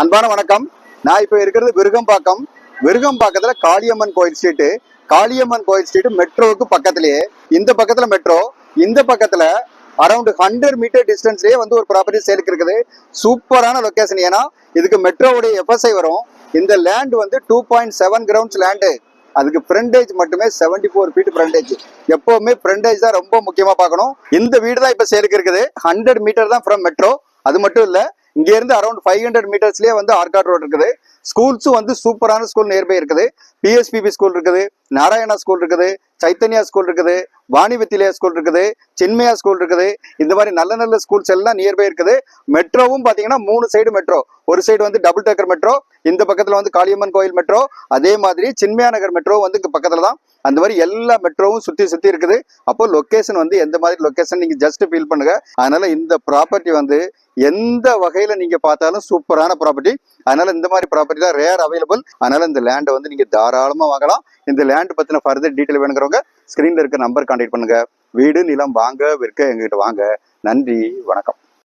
அன்பான வணக்கம். நான் இப்போ இருக்கிறது விருகம்பாக்கம். விருகம்பாக்கத்துல காளியம்மன் கோயில் ஸ்ட்ரீட். காளியம்மன் கோயில் ஸ்ட்ரீட் மெட்ரோவுக்கு பக்கத்திலேயே. இந்த பக்கத்துல மெட்ரோ, இந்த பக்கத்துல அரௌண்ட் 100 மீட்டர் டிஸ்டன்ஸ்லயே வந்து ஒரு ப்ராப்பர்ட்டி சேலுக்கு இருக்குது. சூப்பரான லொகேஷன். ஏன்னா இதுக்கு மெட்ரோவுடைய எஃப்எஸ்ஐ வரும். இந்த லேண்ட் வந்து 2.7 கிரவுண்ட்ஸ் லேண்டு. அதுக்கு ஃப்ரண்டேஜ் மட்டுமே 74 ஃபீட் ஃப்ரண்டேஜ். எப்பவுமே ஃப்ரண்டேஜ் தான் ரொம்ப முக்கியமா பார்க்கணும். இந்த வீடு தான் இப்ப சேலுக்கு இருக்குது. 100 மீட்டர் தான் ஃப்ரம் மெட்ரோ. அது மட்டும் இல்ல, இங்க இருந்து அரௌண்ட் 500 மீட்டர்ஸ்லயே வந்து ஆர்காட் ரோட் இருக்குது. ஸ்கூல்ஸும் வந்து சூப்பரான ஸ்கூல் நியர்பை இருக்குது. பிஎஸ்பிபி ஸ்கூல் இருக்குது, நாராயணா ஸ்கூல் இருக்குது, சைத்தன்யா ஸ்கூல் இருக்குது, வாணி வித்திலேயா ஸ்கூல் இருக்குது, சின்மயா ஸ்கூல் இருக்குது. இந்த மாதிரி நல்ல நல்ல ஸ்கூல்ஸ் எல்லாம் நியர்பை இருக்குது. மெட்ரோவும் பாத்தீங்கன்னா 3 சைடு மெட்ரோ. ஒரு சைடு வந்து டபுள் டேக்கர் மெட்ரோ, இந்த பக்கத்துல வந்து காளியம்மன் கோயில் மெட்ரோ, அதே மாதிரி சின்மயா நகர் மெட்ரோ வந்து இங்க பக்கத்துல தான். அந்த மாதிரி எல்லா மெட்ரோவும் சுத்தி இருக்குது. அப்போ லொகேஷன் வந்து எந்த மாதிரி லொகேஷன் நீங்க ஜஸ்ட் ஃபீல் பண்ணுங்க. அதனால இந்த ப்ராப்பர்ட்டி வந்து எந்த வகையில நீங்க பார்த்தாலும் சூப்பரான ப்ராப்பர்ட்டி. அதனால இந்த மாதிரி ப்ராப்பர்ட்டி தான் ரேர் அவைலபிள். அதனால இந்த லேண்டை வந்து நீங்க தாராளமா வாங்கலாம். இந்த லேண்ட் பத்தின ஃபர்தர் டீட்டெயில் வேணுங்கிறவங்க ஸ்கிரீன்ல இருக்க நம்பர் கான்டாக்ட் பண்ணுங்க. வீடு நிலம் வாங்க விற்க எங்ககிட்ட வாங்க. நன்றி, வணக்கம்.